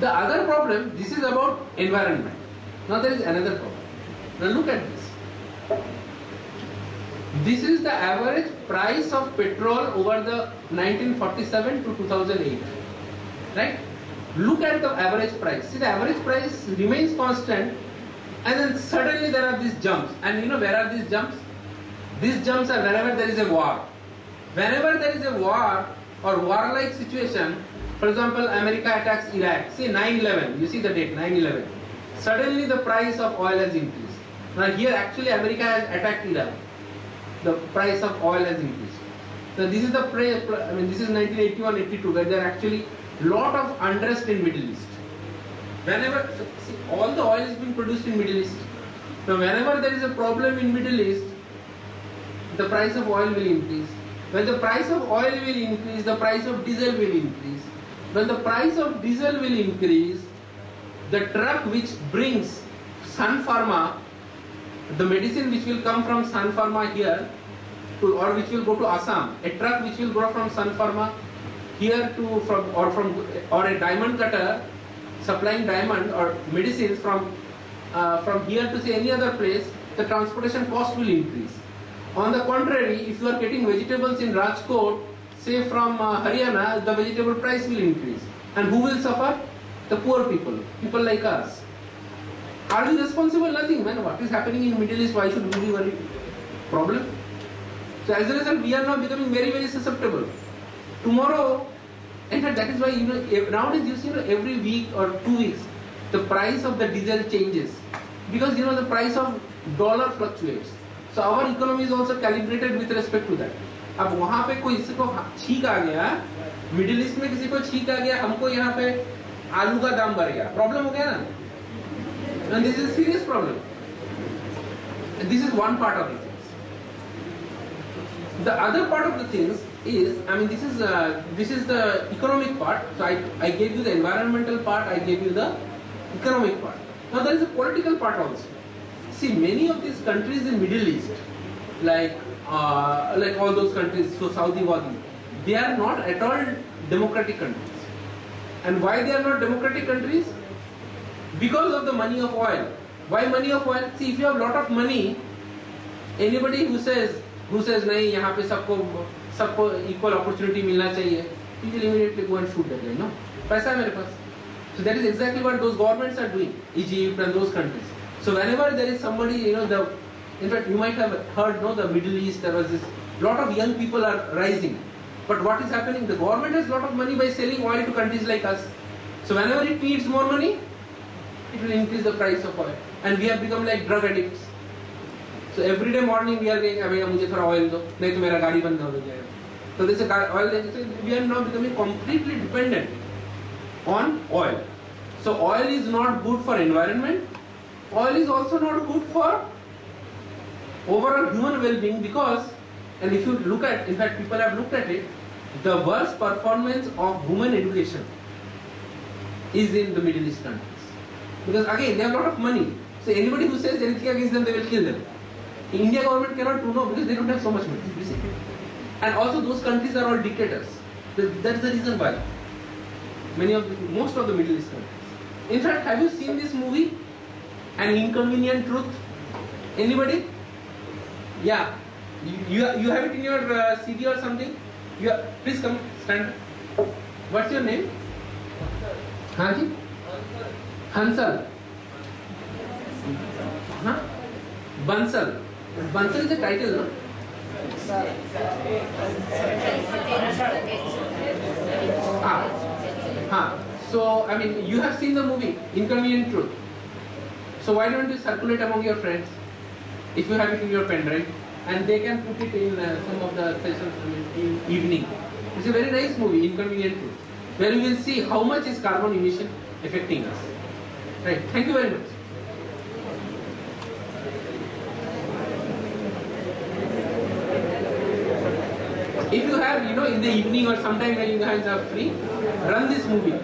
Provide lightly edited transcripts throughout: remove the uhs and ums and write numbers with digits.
The other problem, this is about environment. Now there is another problem. Now look at this. This is the average price of petrol over the 1947 to 2008. Right? Look at the average price. See, the average price remains constant, and then suddenly there are these jumps. And you know where are these jumps? These jumps are wherever there is a war. Whenever there is a war or warlike situation, for example, America attacks Iraq. See 9/11. You see the date 9/11. Suddenly the price of oil has increased. Now here actually America has attacked Iraq. The price of oil has increased. So this is the this is 1981-82 where there are actually lot of unrest in Middle East. Whenever see, all the oil is being produced in Middle East. Now whenever there is a problem in Middle East, the price of oil will increase. When the price of oil will increase, the price of diesel will increase. When the price of diesel will increase, the truck which brings Sun Pharma, the medicine which will come from Sun Pharma here, or which will go to Assam, a truck which will go from Sun Pharma here to or a diamond cutter supplying diamond or medicines from here to say any other place, the transportation cost will increase. On the contrary, if you are getting vegetables in Rajkot, say from Haryana, the vegetable price will increase. And who will suffer? The poor people like us. Are we responsible? Nothing, man. What is happening in Middle East? Why should we be worried? Problem? So as a result, we are now becoming very, very susceptible. Tomorrow, in fact, that is why nowadays you see every week or 2 weeks, the price of the diesel changes because the price of dollar fluctuates. So our economy is also calibrated with respect to that. अब वहाँ पे कोई किसी को छींक आ गया, middle east में किसी को छींक आ गया, हमको यहाँ पे आलू का दाम बढ़ गया, प्रॉब्लम हो गया ना? And this is a serious problem. And this is one part of the things. The other part of the things is, this is the economic part. So I gave you the environmental part, I gave you the economic part. Now there is a political part also. See, many of these countries in Middle East, like all those countries, so Saudi, they are not at all democratic countries. And why they are not democratic countries? Because of the money of oil. Why money of oil? See, if you have a lot of money, anybody who says नहीं यहाँ पे सबको equal opportunity मिलना चाहिए, you will immediately go and shoot that guy. No, पैसा है मेरे पास. So that is exactly what those governments are doing, Egypt and those countries. So whenever there is somebody, in fact you might have heard, the Middle East, there was this lot of young people are rising. But what is happening? The government has a lot of money by selling oil to countries like us. So whenever it needs more money, it will increase the price of oil. And we have become like drug addicts. So every day morning we are saying, मुझे थोड़ा oil दो, नहीं तो मेरा गाड़ी बंद हो जाएगा. So this oil, we are now becoming completely dependent on oil. So oil is not good for environment. Oil is also not good for overall human well-being because, and if you look at, in fact people have looked at it, the worst performance of women education is in the Middle East countries. Because again, they have a lot of money. So anybody who says anything against them, they will kill them. India government cannot do no because they don't have so much money. You see? And also those countries are all dictators. That's the reason why. Most of the Middle East countries. In fact, have you seen this movie, An Inconvenient Truth? Anybody? Yeah. You have it in your CD or something? Please come, stand. What's your name? Haji? Hansal. Huh? Bansal. Bansal is a title, no? So, you have seen the movie, Inconvenient Truth. So why don't you circulate among your friends, if you have it in your pen drive, and they can put it in some of the sessions in evening. It's a very nice movie, Inconvenient Truth, where you will see how much is carbon emission affecting us. Right, thank you very much. If you have, in the evening or sometime when you guys are free, run this movie.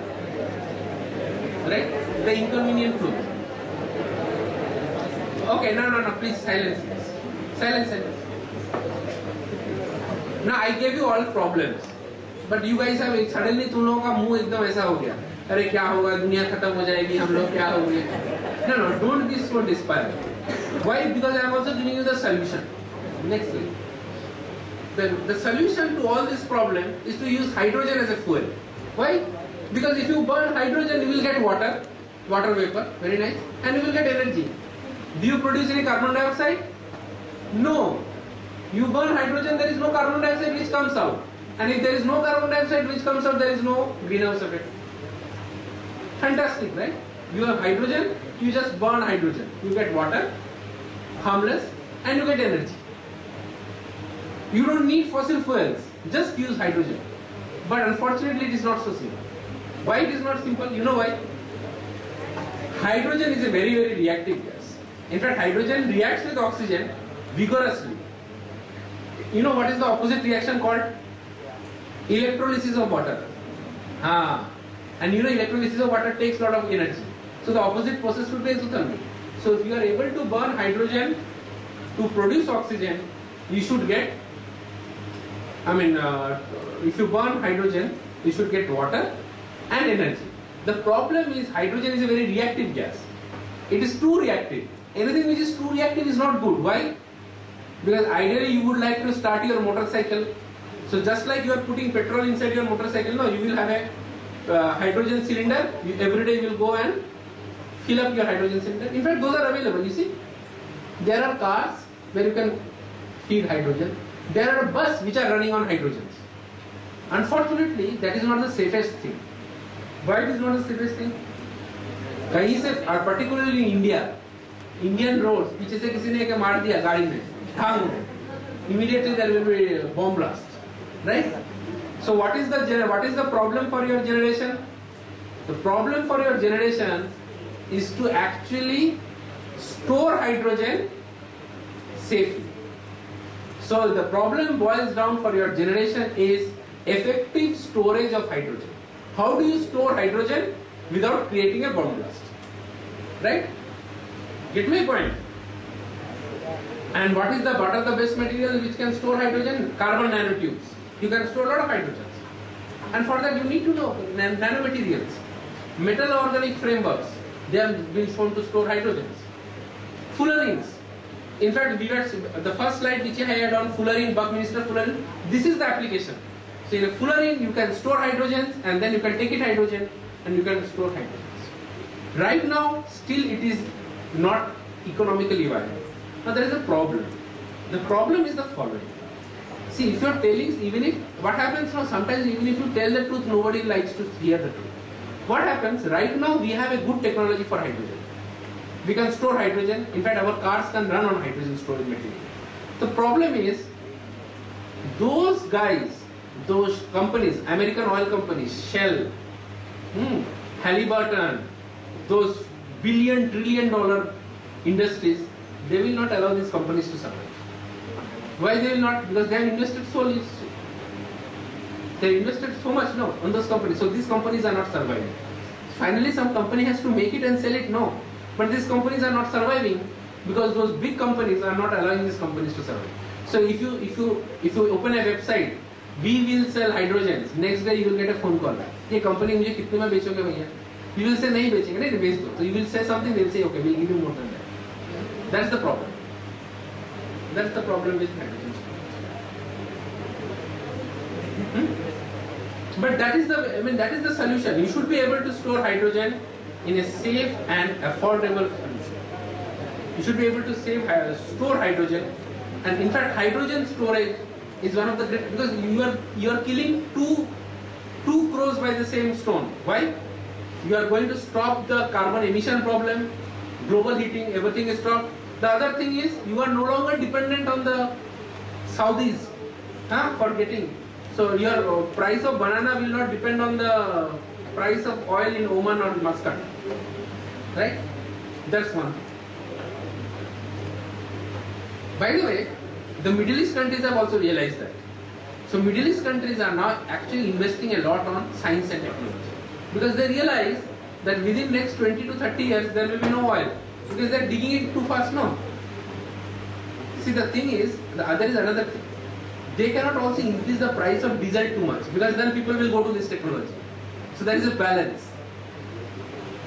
Right? The Inconvenient Truth. Okay, no, please silence. Silence. Now I gave you all problems, but you guys have suddenly तुम लोगों का मुंह एकदम ऐसा हो गया. अरे क्या होगा, दुनिया खत्म हो जाएगी, हम लोग क्या होंगे. No, no, don't be so despairing. Why? Because I am also giving you the solution. Next slide. The solution to all this problem is to use hydrogen as a fuel. Why? Because if you burn hydrogen, you will get water vapor, very nice, and you will get energy. Do you produce any carbon dioxide? No. You burn hydrogen, there is no carbon dioxide which comes out. And if there is no carbon dioxide which comes out, there is no greenhouse effect. Fantastic, right? You have hydrogen, you just burn hydrogen. You get water, harmless, and you get energy. You don't need fossil fuels, just use hydrogen. But unfortunately, it is not so simple. Why it is not simple? You know why? Hydrogen is a very, very reactive gas. In fact, hydrogen reacts with oxygen vigorously. You know what is the opposite reaction called? Electrolysis of water. And you know electrolysis of water takes a lot of energy. So the opposite process will be exothermic. So if you are able to burn hydrogen to produce oxygen, you should get, if you burn hydrogen, you should get water and energy. The problem is hydrogen is a very reactive gas. It is too reactive. Anything which is too reactive is not good. Why? Because ideally you would like to start your motorcycle. So just like you are putting petrol inside your motorcycle, no, you will have a hydrogen cylinder. You, every day you will go and fill up your hydrogen cylinder. In fact, those are available. You see, there are cars where you can feed hydrogen. There are buses which are running on hydrogens. Unfortunately, that is not the safest thing. Why it is not the safest thing? कहीं से, particularly in India, Indian roads, पीछे से किसी ने एक मार दिया गाड़ी में, ठांग में, immediately there will be a bomb blast, right? So what is the problem for your generation? The problem for your generation is to actually store hydrogen safely. So the problem boils down for your generation is effective storage of hydrogen. How do you store hydrogen without creating a bomb blast? Right? Get my point? And what are the best materials which can store hydrogen? Carbon nanotubes. You can store a lot of hydrogens. And for that you need to know nanomaterials. Metal organic frameworks, they have been shown to store hydrogens. Fullerenes. In fact, the first slide which I had on fullerene, Buckminster fullerene, this is the application. So in a fullerene you can store hydrogens and then you can take it hydrogen and you can store hydrogens. Right now still it is not economically viable. Now there is a problem. The problem is the following. See, if you are telling, what happens now, sometimes even if you tell the truth, nobody likes to hear the truth. What happens, right now we have a good technology for hydrogen. We can store hydrogen. In fact, our cars can run on hydrogen storage material. The problem is, those guys, those companies, American oil companies, Shell, Halliburton, those billion, trillion dollar industries, they will not allow these companies to survive. Why they will not? Because they have invested so much now on those companies. So these companies are not surviving. Finally, some company has to make it and sell it. No, but these companies are not surviving because those big companies are not allowing these companies to survive. So if you open a website, we will sell hydrogens. Next day you will get a phone call. ये company मुझे कितने में बेचोगे भैया? You will say नहीं बेचेंगे, नहीं बेच दो. So you will say something, they will say okay, we will give you more than that. That's the problem. That's the problem with hydrogen storage. But that is the solution. You should be able to store hydrogen in a safe and affordable solution. You should be able to store hydrogen, and in fact, hydrogen storage is one of the great, because you are killing two crows by the same stone. Why? You are going to stop the carbon emission problem, global heating, everything is stopped. The other thing is you are no longer dependent on the Saudis for getting. So your price of banana will not depend on the price of oil in Oman or Muscat. Right? That's one thing. By the way, the Middle East countries have also realized that. So Middle East countries are now actually investing a lot on science and technology. Because they realize that within next 20 to 30 years there will be no oil. Because they are digging it too fast now. See, the thing is, there is another thing. They cannot also increase the price of diesel too much, because then people will go to this technology. So there is a balance.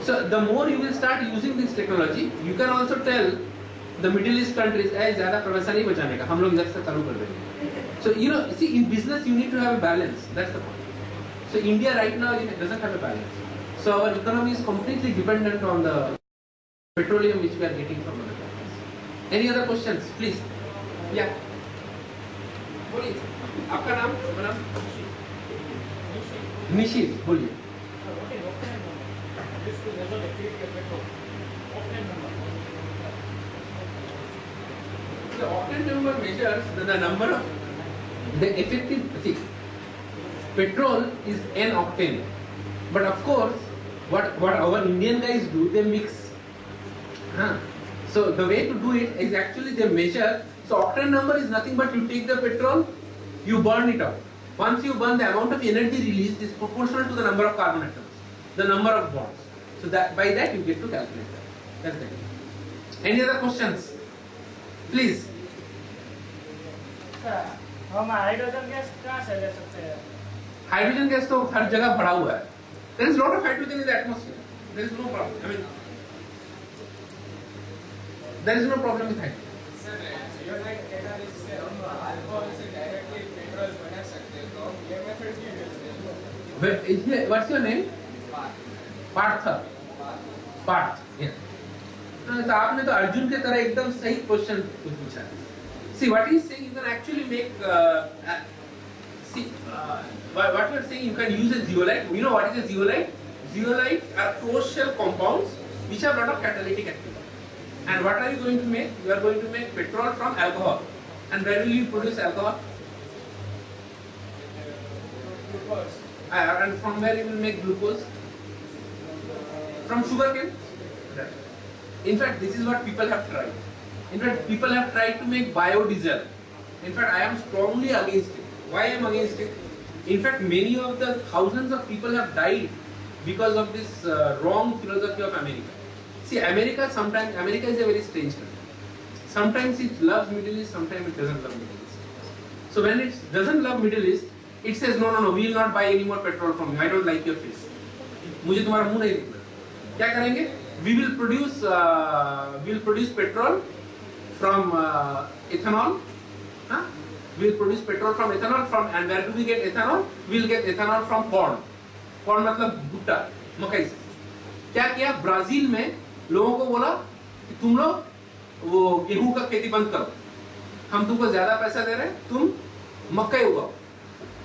So the more you will start using this technology, you can also tell the Middle East countries, "ऐ ज़्यादा पैसा नहीं बचाने का, हम लोग इधर से चालू कर देंगे." So see, in business you need to have a balance. That's the point. So India right now doesn't have a balance. So our economy is completely dependent on the petroleum which we are getting from other countries. Any other questions, please? Yeah. बोलिए. आपका नाम? निशित. बोलिए. The octane number measures the number of the effective. See, petrol is n octane, but of course, what our Indian guys do, they mix. So the way to do it is actually they measure. So octane number is nothing but you take the petrol, you burn it out. Once you burn, the amount of energy released is proportional to the number of carbon atoms, the number of bonds. So that by that you get to calculate that. That's it. Any other questions? Please. हम hydrogen gas कहाँ से ले सकते हैं? Hydrogen gas तो हर जगह भरा हुआ है. There is lot of hydrogen in the atmosphere. There is no problem. I mean, there is no problem with hydrogen. Sir, zeolite catalysis से हम अल्कोहल से डायरेक्टली पेट्रोल बना सकते हैं, तो ये मेथड क्यों यूज करते हैं? What's your name? Partha. Partha. तो आपने तो अर्जुन के तरह एकदम सही क्वेश्चन पूछा. See, what he is saying, you can actually make. What you are saying, you can use a zeolite. You know what is a zeolite? Zeolites are closed shell compounds which have lot of catalytic activity. And what are you going to make? You are going to make petrol from alcohol. And where will you produce alcohol? Glucose. And from where you will make glucose? From sugarcane. Right. In fact, this is what people have tried. In fact, people have tried to make biodiesel. In fact, I am strongly against it. Why I am against it? In fact, many of the thousands of people have died because of this wrong philosophy of America. See, America is a very strange country. Sometimes it loves Middle East, sometimes it doesn't love Middle East. So when it doesn't love Middle East, it says no, we will not buy any more petrol from you. I don't like your face. मुझे तुम्हारा मुंह नहीं दिखना. क्या करेंगे? We will produce petrol from ethanol. We will produce petrol from ethanol. And where do we get ethanol? We will get ethanol from corn. Corn मतलब भुट्टा, मकई से. क्या किया? ब्राजील में लोगों को बोला कि तुम लोग वो गेहूं का खेती बंद करो. हम तुमको ज्यादा पैसा दे रहे हैं, तुम मकई उगाओ.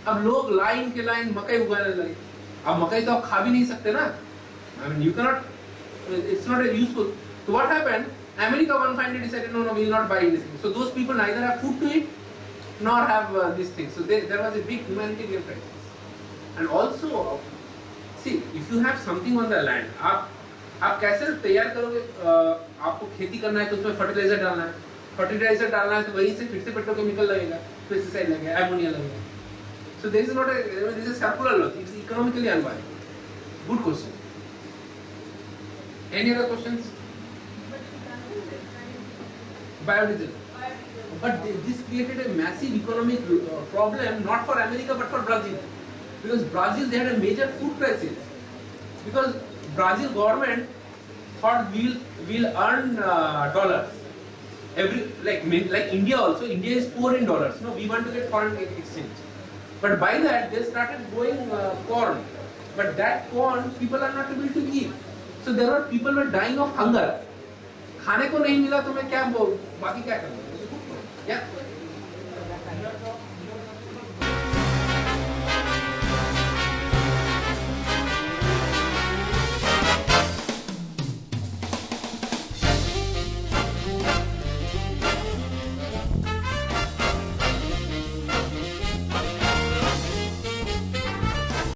अब लोग लाइन के लाइन मकई उगाने लगे. अब मकई तो आप खा भी नहीं सकते ना. I mean, you cannot. It's not useful. So what happened? America one fine day decided, no, we will not buy anything. So those people neither have food to eat nor have these things. So there was a big humanitarian crisis. And also, see, if you have something on the land, आप कैसे तैयार करोगे? आपको खेती करना है तो उसमें फर्टिलाइजर डालना है. फर्टिलाइजर डालना है तो वहीं से फिर से पेट्रोकेमिकल लगेगा, पेस्टिसाइड लगेगा, एमोनिया लगेगा. So there is not there is a circular logic. It's economically unviable. Good question. Any other questions? Biodiesel. But this created a massive economic problem, not for America but for Brazil. Because Brazil, they had a major food crisis. Because Brazil government thought we'll earn dollars. Like India also, India is poor in dollars. No, we want to get foreign exchange. But by that, they started growing corn. But that corn, people are not able to eat. So there were people were dying of hunger. खाने को नहीं मिला तो मैं क्या बाकी क्या करूँगा? Yeah.